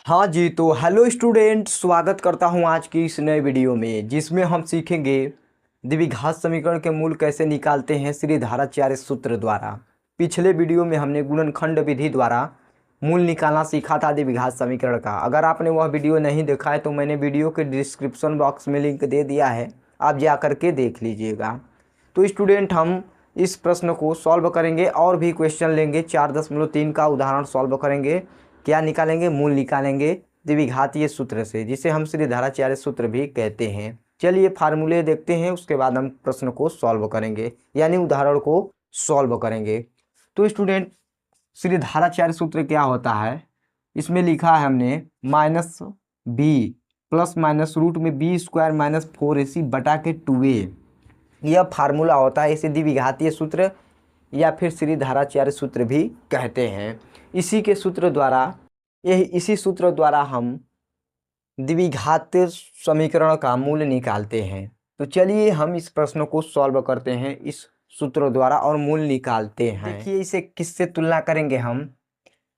हाँ जी, तो hello student, स्वागत करता हूँ आज की इस नए वीडियो में जिसमें हम सीखेंगे द्विघात समीकरण के मूल कैसे निकालते हैं श्रीधाराचार्य सूत्र द्वारा। पिछले वीडियो में हमने गुणनखंड विधि द्वारा मूल निकालना सीखा था द्विघात समीकरण का। अगर आपने वह वीडियो नहीं देखा है तो मैंने वीडियो के डिस्क्रिप्शन बॉक्स में लिंक दे दिया है, आप जा करके देख लीजिएगा। तो स्टूडेंट, हम इस प्रश्न को सॉल्व करेंगे और भी क्वेश्चन लेंगे। 4.3 का उदाहरण सॉल्व करेंगे। क्या निकालेंगे? मूल निकालेंगे द्विघातीय सूत्र से, जिसे हम श्रीधाराचार्य सूत्र भी कहते हैं। चलिए फार्मूले देखते हैं, उसके बाद हम प्रश्न को सॉल्व करेंगे, यानी उदाहरण को सॉल्व करेंगे। तो स्टूडेंट, श्रीधाराचार्य सूत्र क्या होता है? इसमें लिखा है हमने minus B plus minus root में बी स्क्वायर माइनस 4ac बटा के 2a। यह फार्मूला होता है। इसे द्विघातीय सूत्र या फिर श्रीधाराचार्य सूत्र भी कहते हैं। इसी सूत्र द्वारा हम द्विघातीय समीकरण का मूल निकालते हैं। तो चलिए हम इस प्रश्न को सॉल्व करते हैं इस सूत्र द्वारा और मूल निकालते हैं। देखिए, इसे किससे तुलना करेंगे हम?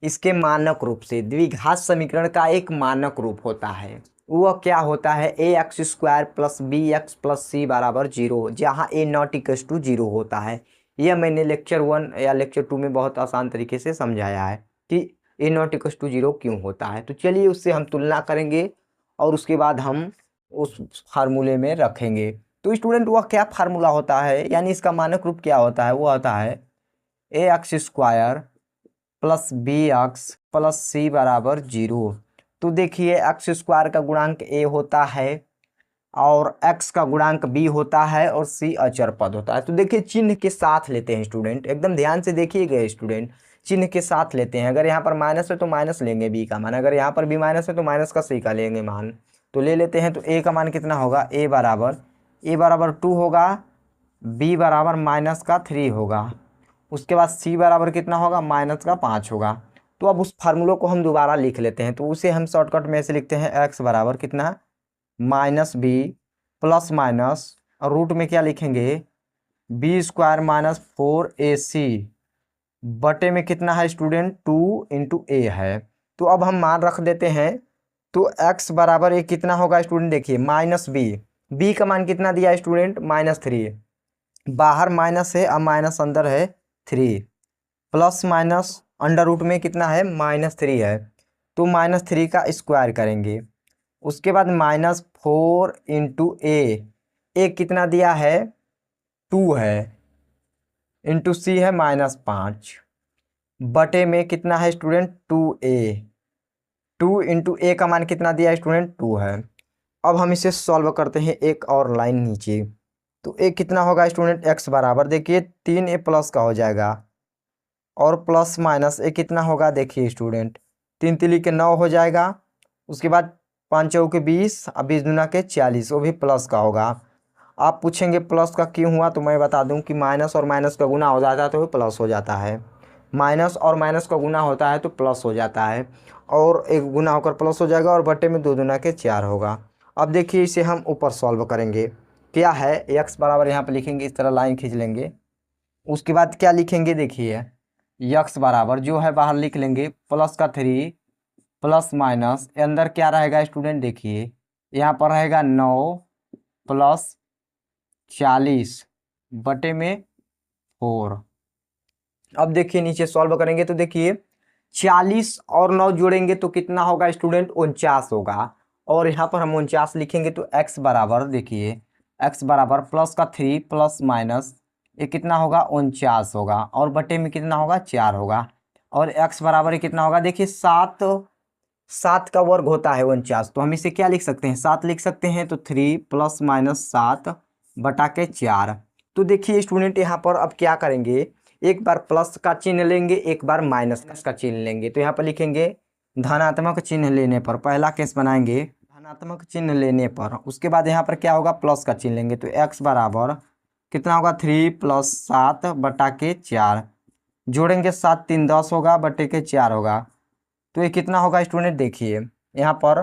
इसके मानक रूप से। द्विघात समीकरण का एक मानक रूप होता है, वह क्या होता है? ax square plus b x plus c बराबर 0, जहाँ a नॉट इक्वल्स टू 0 होता है। यह मैंने लेक्चर 1 या लेक्चर 2 में बहुत आसान तरीके से समझाया है कि a नॉट इक्वल्स टू 0 क्यों होता है। तो चलिए उससे हम तुलना करेंगे और उसके बाद हम उस फार्मूले में रखेंगे। तो स्टूडेंट, वह क्या फार्मूला होता है, यानी इसका मानक रूप क्या होता है? वो होता है ax square plus b x plus c बराबर 0। तो देखिए, एक्स स्क्वायर का गुणांक a होता है और x का गुणांक b होता है और c अचर पद होता है। तो देखिए, चिन्ह के साथ लेते हैं स्टूडेंट, एकदम ध्यान से देखिएगा स्टूडेंट, चिन्ह के साथ लेते हैं। अगर यहाँ पर माइनस है तो माइनस लेंगे b का मान, अगर यहाँ पर भी माइनस है तो माइनस का c का लेंगे मान। तो ले लेते हैं। तो a का मान कितना होगा? a बराबर 2 होगा, b बराबर माइनस का 3 होगा, उसके बाद c बराबर कितना होगा? माइनस का 5 होगा। तो अब उस फार्मूलों को हम दोबारा लिख लेते हैं। तो उसे हम शॉर्टकट में ऐसे लिखते हैं, x बराबर कितना? Minus B plus minus root में क्या लिखेंगे? बी स्क्वायर माइनस 4ac बटे में कितना है स्टूडेंट? 2 इंटू ए है। तो अब हम मान रख देते हैं। तो x बराबर ये कितना होगा स्टूडेंट? देखिए, माइनस बी का मान कितना दिया स्टूडेंट? -3। बाहर माइनस है, अब माइनस अंदर है 3, प्लस माइनस अंडर रूट में कितना है? -3 है। तो -3 का स्क्वायर करेंगे। उसके बाद -4 इंटू ए कितना दिया है? 2 है, इंटू सी है -5 बटे में कितना है स्टूडेंट? 2a। 2 इंटू ए का मान कितना दिया स्टूडेंट? 2 है। अब हम इसे सॉल्व करते हैं एक और लाइन नीचे। तो ए कितना होगा स्टूडेंट? x बराबर, देखिए 3a प्लस का हो जाएगा और प्लस माइनस ए कितना होगा? देखिए स्टूडेंट, 3 तिली के 9 हो जाएगा। उसके बाद 5 चौके 20, अब 20 दूना के 40, वो भी प्लस का होगा। आप पूछेंगे प्लस का क्यों हुआ? तो मैं बता दूं कि माइनस और माइनस का गुना हो जाता है तो प्लस हो जाता है, माइनस और माइनस का गुना होता है तो प्लस हो जाता है, और एक गुना होकर प्लस हो जाएगा और बटे में 2 दूना के 4 होगा। अब देखिए, इसे हम ऊपर सॉल्व करेंगे। क्या है? एक्स बराबर यहाँ पर लिखेंगे, इस तरह लाइन खींच लेंगे। उसके बाद क्या लिखेंगे? देखिए, यक्स बराबर जो है बाहर लिख लेंगे, प्लस का 3 प्लस माइनस अंदर क्या रहेगा स्टूडेंट? देखिए, यहाँ पर रहेगा 9 प्लस 40 बटे में 4। अब देखिए नीचे सॉल्व करेंगे तो देखिए, 40 और 9 जोड़ेंगे तो कितना होगा स्टूडेंट? 49 होगा। और यहाँ पर हम 49 लिखेंगे तो x बराबर, देखिए x बराबर प्लस का 3 प्लस माइनस ये कितना होगा? 49 होगा, और बटे में कितना होगा? 4 होगा। और x बराबर कितना होगा? देखिए 7 का वर्ग होता है 49, तो हम इसे क्या लिख सकते हैं? 7 लिख सकते हैं। तो 3 प्लस माइनस 7 बटा के 4। तो देखिए स्टूडेंट, यहाँ पर अब क्या करेंगे? एक बार प्लस का चिन्ह लेंगे, एक बार माइनस का चिन्ह लेंगे। तो यहाँ पर लिखेंगे धनात्मक चिन्ह लेने पर, पहला केस बनाएंगे धनात्मक चिन्ह लेने पर। उसके बाद यहाँ पर क्या होगा? प्लस का चिन्ह लेंगे। तो x बराबर कितना होगा? 3 प्लस 7 बटा के 4, जोड़ेंगे 7 3 10 होगा, बटे के 4 होगा। तो ये कितना होगा स्टूडेंट? देखिए यहाँ पर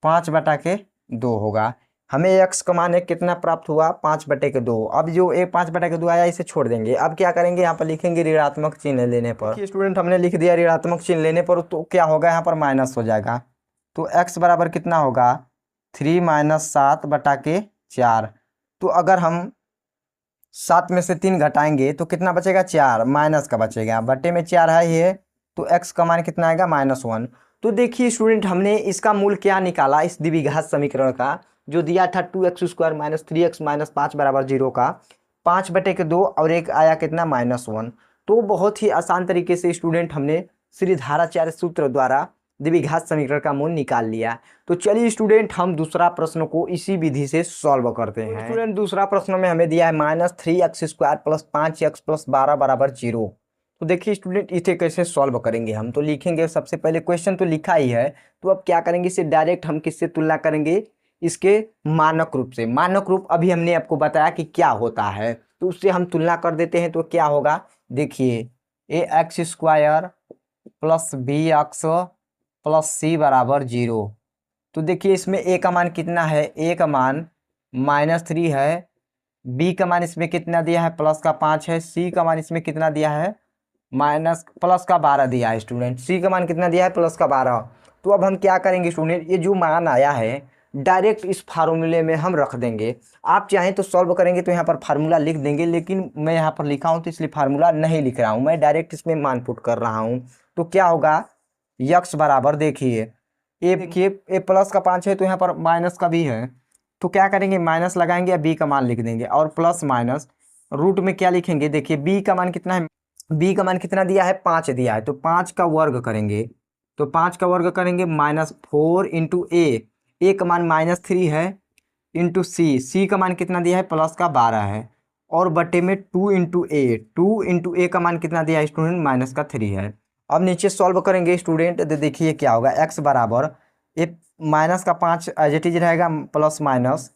5 बटा के 2 होगा। हमें x का मान कितना प्राप्त हुआ 5/2। अब जो एक 5/2 आया इसे छोड़ देंगे। अब क्या करेंगे, यहाँ पर लिखेंगे ऋणात्मक चिन्ह लेने पर। देखिए स्टूडेंट हमने लिख दिया ऋणात्मक चिन्ह लेने पर, तो क्या होगा यहाँ पर माइनस हो जाएगा। तो x बराबर कितना होगा 3 - 7/4। तो अगर हम 7 में से 3 घटाएंगे तो कितना बचेगा 4, माइनस का बचेगा, बटे में 4 है ये, तो x का मान कितना आएगा -1। तो देखिए स्टूडेंट हमने इसका मूल क्या निकाला इस द्विघात समीकरण का, जो दिया था 2x² - 3x - 5 = 0 का 5/2 और एक आया कितना -1। तो बहुत ही आसान तरीके से स्टूडेंट हमने श्रीधाराचार्य सूत्र द्वारा द्विघात समीकरण का मूल निकाल लिया। तो चलिए स्टूडेंट हम दूसरा प्रश्न को इसी विधि से सॉल्व करते हैं। स्टूडेंट दूसरा प्रश्न में हमें दिया है -3x² + 5x + 12 = 0। तो देखिए स्टूडेंट इसे कैसे सॉल्व करेंगे हम। तो लिखेंगे, सबसे पहले क्वेश्चन तो लिखा ही है, तो अब क्या करेंगे, इसे डायरेक्ट हम किससे तुलना करेंगे, इसके मानक रूप से। मानक रूप अभी हमने आपको बताया कि क्या होता है, तो उससे हम तुलना कर देते हैं। तो क्या होगा, देखिए ax² + bx + c = 0। तो देखिए इसमें a का मान कितना है, a का मान -3 है, b का मान इसमें कितना दिया है +5 है, c का मान इसमें कितना दिया है +12 दिया है स्टूडेंट। c का मान कितना दिया है +12। तो अब हम क्या करेंगे स्टूडेंट, ये जो मान आया है डायरेक्ट इस फार्मूले में हम रख देंगे। आप चाहें तो सॉल्व करेंगे तो यहाँ पर फार्मूला लिख देंगे, लेकिन मैं यहाँ पर लिखा हूँ तो इसलिए फार्मूला नहीं लिख रहा हूँ, मैं डायरेक्ट इसमें मान पुट कर रहा हूँ। तो क्या होगा, यक्स बराबर, देखिए ए प्लस का 5 है तो यहाँ पर माइनस का भी है, तो क्या करेंगे माइनस लगाएंगे या बी का मान लिख देंगे, और प्लस माइनस रूट में क्या लिखेंगे, देखिए बी का मान कितना है, बी का मान कितना दिया है 5 दिया है, तो 5 का वर्ग करेंगे, तो 5 का वर्ग करेंगे -4 × ए का मान -3 है, इंटू सी का मान कितना दिया है +12 है, और बटे में 2 × ए का मान कितना दिया है स्टूडेंट -3 है। अब नीचे सॉल्व करेंगे स्टूडेंट, तो देखिए क्या होगा, x बराबर ए -5 एज इट इज रहेगा, प्लस माइनस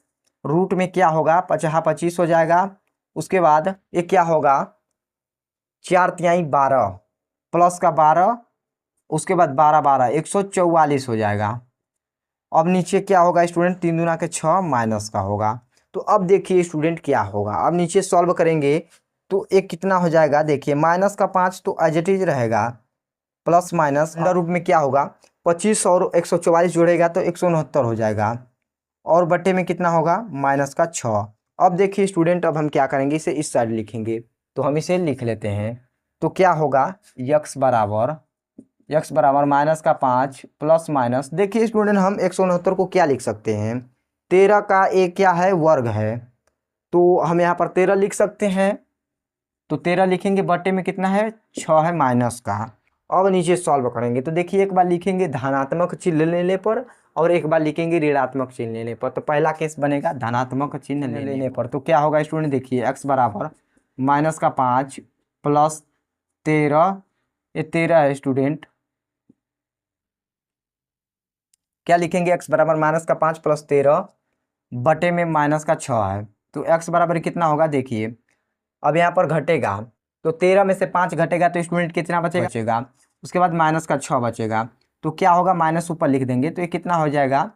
रूट में क्या होगा 25 हो जाएगा। उसके बाद ये क्या होगा 4×3 12 प्लस का 12, उसके बाद 12 144 हो जाएगा। अब नीचे क्या होगा स्टूडेंट, 3 दूना के 6 माइनस का होगा। तो अब देखिए स्टूडेंट क्या होगा, अब नीचे सॉल्व करेंगे तो एक कितना हो जाएगा, देखिए -5 तो एज इट इज रहेगा, प्लस माइनस अंडर रूट में क्या होगा 25 और 144 जोड़ेगा तो 169 हो जाएगा, और बटे में कितना होगा -6। अब देखिए स्टूडेंट, अब हम क्या करेंगे, इसे इस साइड लिखेंगे, तो हम इसे लिख लेते हैं। तो क्या होगा, x बराबर -5 प्लस माइनस, देखिए स्टूडेंट हम 169 को क्या लिख सकते हैं, 13 का एक क्या है वर्ग है, तो हम यहाँ पर 13 लिख सकते हैं। तो 13 लिखेंगे, बटे में कितना है 6 है माइनस का। अब नीचे सॉल्व करेंगे तो देखिए एक बार लिखेंगे धनात्मक चिन्ह लेने पर, और एक बार लिखेंगे ऋणात्मक चिन्ह लेने पर। तो पहला केस बनेगा धनात्मक चिन्ह लेने पर। तो क्या होगा स्टूडेंट, देखिए x बराबर -5 प्लस 13, ये 13 है स्टूडेंट, क्या लिखेंगे x बराबर -5 प्लस 13 बटे में -6 है। तो x बराबर कितना होगा, देखिए अब यहाँ पर घटेगा, तो 13 में से 5 घटेगा तो स्टूडेंट कितना बचेगा, उसके बाद -6 बचेगा। तो क्या होगा, माइनस ऊपर लिख देंगे, तो ये कितना हो जाएगा,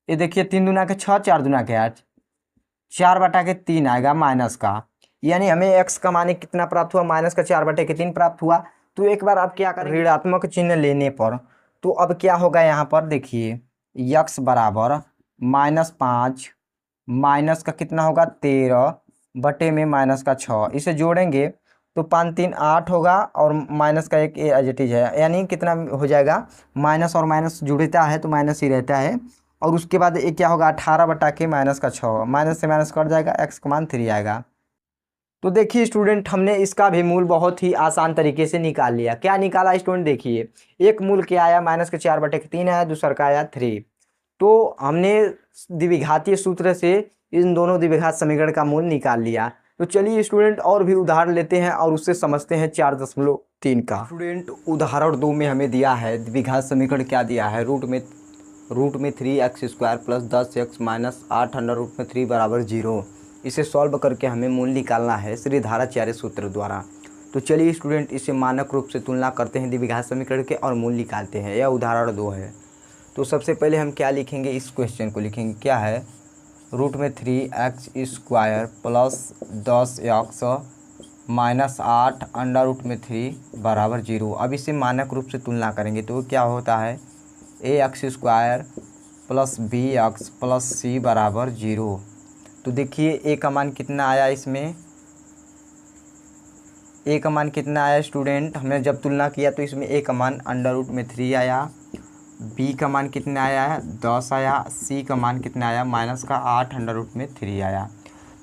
ये देखिए 3 दूना के 6 4 दूना के 8, 4/3 आएगा माइनस का, यानी हमें x का मान कितना प्राप्त हुआ, -4/3 प्राप्त हुआ। तो एक बार आप क्या करें ऋणात्मक चिन्ह लेने पर, तो अब क्या होगा यहाँ पर, देखिए x बराबर -5 माइनस का कितना होगा 13 बटे में -6, इसे जोड़ेंगे तो 5 3 8 होगा, और माइनस का एक एज इट इज है, यानी कितना हो जाएगा, माइनस और माइनस जुड़ता है तो माइनस ही रहता है। और उसके बाद एक क्या होगा 18/6, माइनस से माइनस कट जाएगा, x का मान 3 आएगा। तो देखिए स्टूडेंट हमने इसका भी मूल बहुत ही आसान तरीके से निकाल लिया। क्या निकाला स्टूडेंट, देखिए एक मूल क्या आया -4/3 आया, दूसरा का आया 3। तो हमने द्विघातीय सूत्र से इन दोनों द्विघात समीकरण का मूल निकाल लिया। तो चलिए स्टूडेंट और भी उदाहरण लेते हैं और उससे समझते हैं 4.3 का। स्टूडेंट उदाहरण 2 में हमें दिया है द्विघात समीकरण, क्या दिया है, रूट में 3x² + 10x - 8 अंडर रूट में 3 = 0। इसे सॉल्व करके हमें मूल निकालना है श्रीधाराचार्य सूत्र द्वारा। तो चलिए स्टूडेंट इसे मानक रूप से तुलना करते हैं द्विघात समीकरण के और मूल निकालते हैं। यह उदाहरण 2 है। तो सबसे पहले हम क्या लिखेंगे, इस क्वेश्चन को लिखेंगे, क्या है, रूट में 3x² plus 10x minus 8 under root में 3 बराबर 0। अब इसे मानक रूप से तुलना करेंगे तो क्या होता है, ax² plus bx plus c बराबर 0। तो देखिए a का मान कितना आया, इसमें a का मान कितना आया स्टूडेंट, हमने जब तुलना किया तो इसमें a का मान अंडर रूट में 3 आया, b का मान कितना आया है 10 आया, c का मान कितना आया माइनस का 8 अंडर रूट में 3 आया।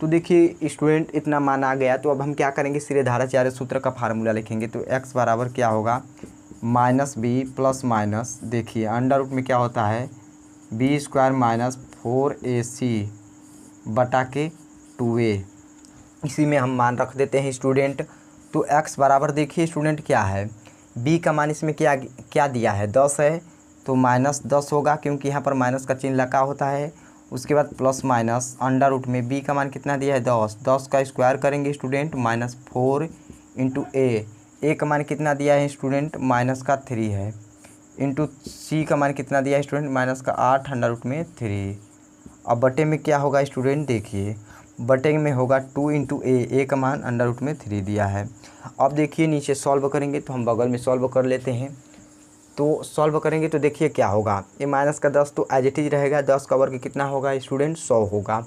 तो देखिए स्टूडेंट इतना मान आ गया। तो अब हम क्या करेंगे, सिरे धारा चार्य सूत्र का फार्मूला लिखेंगे। तो x बराबर क्या होगा, माइनस बी प्लस माइनस, देखिए अंडर रूट में क्या होता है b² माइनस 4ac बटा के 2a, इसी में हम मान रख देते हैं स्टूडेंट। तो x बराबर देखिए स्टूडेंट क्या है, b का मान इसमें क्या क्या दिया है 10 है, तो माइनस 10 होगा क्योंकि यहाँ पर माइनस का चिन्ह लगा होता है। उसके बाद प्लस माइनस अंडर रूट में b का मान कितना दिया है 10, 10 का स्क्वायर करेंगे स्टूडेंट माइनस 4 इंटू a का मान कितना दिया है स्टूडेंट माइनस का 3 है, इंटू c का मान कितना दिया है स्टूडेंट माइनस का 8 अंडर रूट में 3। अब बटे में क्या होगा स्टूडेंट, देखिए बटे में होगा 2 इंटू a का मान अंडर रूट में 3 दिया है। अब देखिए नीचे सॉल्व करेंगे तो हम बगल में सॉल्व कर लेते हैं। तो सॉल्व करेंगे तो देखिए क्या होगा, ये माइनस का 10 तो एज इट इज रहेगा, 10 का वर्ग कितना होगा स्टूडेंट 100 होगा।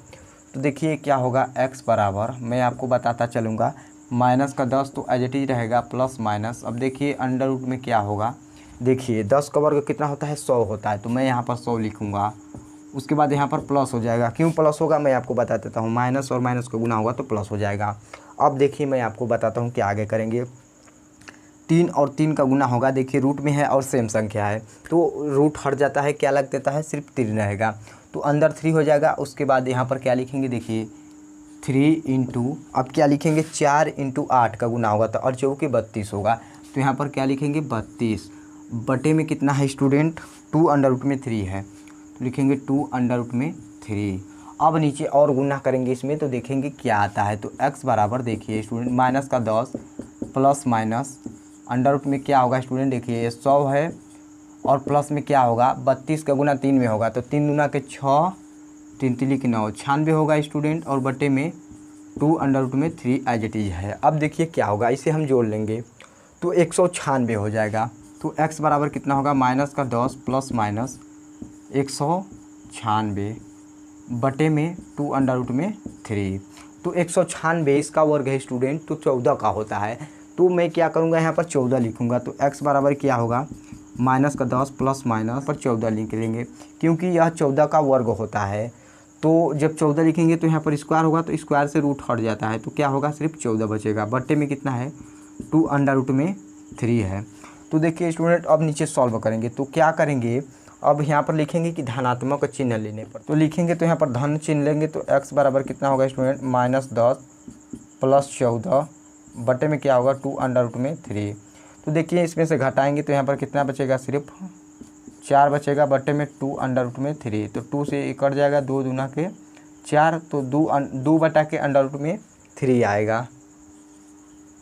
तो देखिए क्या होगा x बराबर, मैं आपको बताता चलूँगा, माइनस का 10 तो एज इट इज रहेगा प्लस माइनस। अब देखिए अंडर रूट में क्या होगा, देखिए 10 का वर्ग कितना होता है 100 होता है, तो मैं यहाँ पर 100 लिखूँगा। उसके बाद यहाँ पर प्लस हो जाएगा, क्यों प्लस होगा मैं आपको बता देता हूँ, माइनस और माइनस का गुना होगा तो प्लस हो जाएगा। अब देखिए मैं आपको बताता हूँ क्या आगे करेंगे, 3 और 3 का गुना होगा, देखिए रूट में है और सेम संख्या है तो रूट हट जाता है, क्या लग देता है सिर्फ 3 रहेगा, तो अंदर 3 हो जाएगा। उसके बाद यहाँ पर क्या लिखेंगे, देखिए 3 इंटू, अब क्या लिखेंगे 4 इंटू 8 का गुना होगा तो और चौके 32 होगा, तो यहाँ पर क्या लिखेंगे 32 बटे में कितना है स्टूडेंट 2 अंडर रूट में 3 है, तो लिखेंगे 2 अंडर रूट में 3। अब नीचे और गुना करेंगे इसमें तो देखेंगे क्या आता है। तो x बराबर देखिए स्टूडेंट माइनस का 10 प्लस माइनस अंडर रूट में क्या होगा स्टूडेंट, देखिए ये 100 है और प्लस में क्या होगा 32 का गुना 3 में होगा, तो 3 दूना के 6 3 3 के 9 96 होगा स्टूडेंट, और बटे में 2 अंडर रूट में 3 एज इट इज है। अब देखिए क्या होगा, इसे हम जोड़ लेंगे तो 196 हो जाएगा। तो x बराबर कितना होगा, माइनस का 10 प्लस माइनस 196 बटे में 2 अंडर रूट में 3। तो 196 इसका वर्ग है स्टूडेंट, तो 14 का होता है, तो मैं क्या करूँगा यहाँ पर 14 लिखूँगा। तो x बराबर क्या होगा, माइनस का 10 प्लस माइनस पर 14 लिख लेंगे, क्योंकि यह 14 का वर्ग होता है। तो जब 14 लिखेंगे तो यहाँ पर स्क्वायर होगा, तो स्क्वायर से रूट हट जाता है, तो क्या होगा सिर्फ 14 बचेगा, बटे में कितना है 2 अंडर रूट में 3 है। तो देखिए स्टूडेंट अब नीचे सॉल्व करेंगे तो क्या करेंगे, अब यहाँ पर लिखेंगे कि धनात्मक चिन्ह लेने पर, तो लिखेंगे तो यहाँ पर धन चिन्ह लेंगे। तो x बराबर कितना होगा स्टूडेंट माइनस 10 प्लस 14 बटे में क्या होगा 2 अंडर रूट में 3। तो देखिए इसमें से घटाएंगे तो यहाँ पर कितना बचेगा, सिर्फ 4 बचेगा, बटे में 2 अंडर रूट में 3। तो 2 से कट जाएगा, 2 दूना के 4, तो 2 बटा के अंडर रूट में 3 आएगा।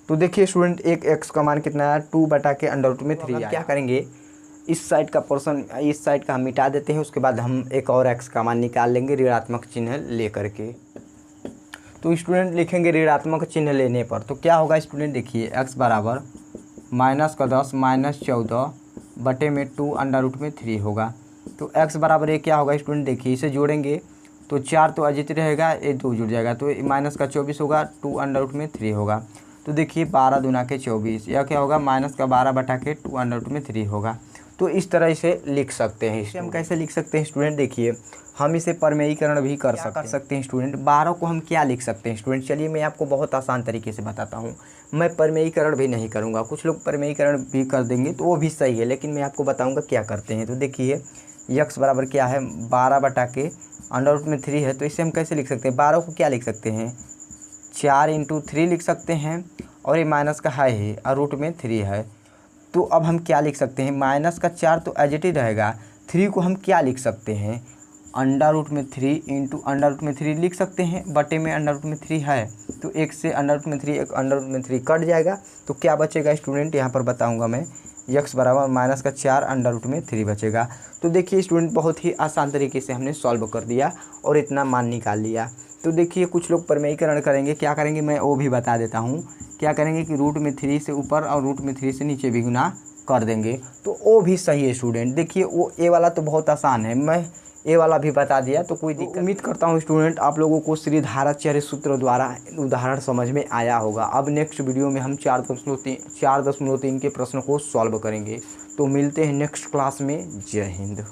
तो देखिए स्टूडेंट एक x का मान कितना है 2 बटा के अंडर रूट में 3 आएगा। क्या करेंगे, इस साइड का पोर्शन इस साइड का हम मिटा देते हैं, उसके बाद हम एक और x का मान निकाल लेंगे ऋणात्मक चिन्ह ले करके। तो स्टूडेंट लिखेंगे ऋणात्मक चिन्ह लेने पर तो क्या होगा स्टूडेंट, देखिए x बराबर माइनस का 10 माइनस 14 बटे में 2 अंडर रूट में 3 होगा। तो x बराबर ये क्या होगा स्टूडेंट, देखिए इसे जोड़ेंगे तो 4 तो अजित रहेगा, ये 2 जुड़ जाएगा, तो माइनस का 24 होगा, 2 अंडर रूट में 3 होगा। तो देखिए 12 दूना के 24, यह क्या होगा माइनस का 12 बटा के 2 अंडर रूट में 3 होगा। तो इस तरह इसे लिख सकते हैं। इसे हम कैसे लिख सकते हैं स्टूडेंट, देखिए हम इसे परमेयीकरण भी कर सकते हैं स्टूडेंट। 12 को हम क्या लिख सकते हैं स्टूडेंट, चलिए मैं आपको बहुत आसान तरीके से बताता हूँ। मैं परमेयीकरण भी नहीं करूँगा, कुछ लोग परमेयीकरण भी कर देंगे तो वो भी सही है, लेकिन मैं आपको बताऊँगा क्या करते हैं। तो देखिए x बराबर क्या है 12 बटा के अंडर रूट में 3 है, तो इसे हम कैसे लिख सकते हैं, 12 को क्या लिख सकते हैं 4 इंटू 3 लिख सकते हैं, और ये माइनस का है ही और रूट में 3 है। तो अब हम क्या लिख सकते हैं, माइनस का 4 तो एज इट इज रहेगा, 3 को हम क्या लिख सकते हैं अंडर रूट में 3 इंटू अंडर रूट में 3 लिख सकते हैं, बटे में अंडर रूट में 3 है, तो एक से अंडर रूट में 3 एक अंडर रूट में 3 कट जाएगा, तो क्या बचेगा स्टूडेंट यहाँ पर बताऊँगा मैं, यक्स बराबर माइनस का 4 अंडर रूट में 3 बचेगा। तो देखिए स्टूडेंट, बहुत ही आसान तरीके से हमने सॉल्व कर दिया और इतना मान निकाल लिया। तो देखिए कुछ लोग प्रमेयीकरण करेंगे, क्या करेंगे मैं वो भी बता देता हूँ। क्या करेंगे कि रूट में 3 से ऊपर और रूट में 3 से नीचे भी गुना कर देंगे, तो वो भी सही है स्टूडेंट। देखिए वो ए वाला तो बहुत आसान है, मैं ए वाला भी बता दिया, तो कोई दिक्कत। उम्मीद करता हूँ स्टूडेंट आप लोगों को श्रीधाराचार्य सूत्र द्वारा उदाहरण समझ में आया होगा। अब नेक्स्ट वीडियो में हम 4.3 के प्रश्नों को सॉल्व करेंगे। तो मिलते हैं नेक्स्ट क्लास में। जय हिंद।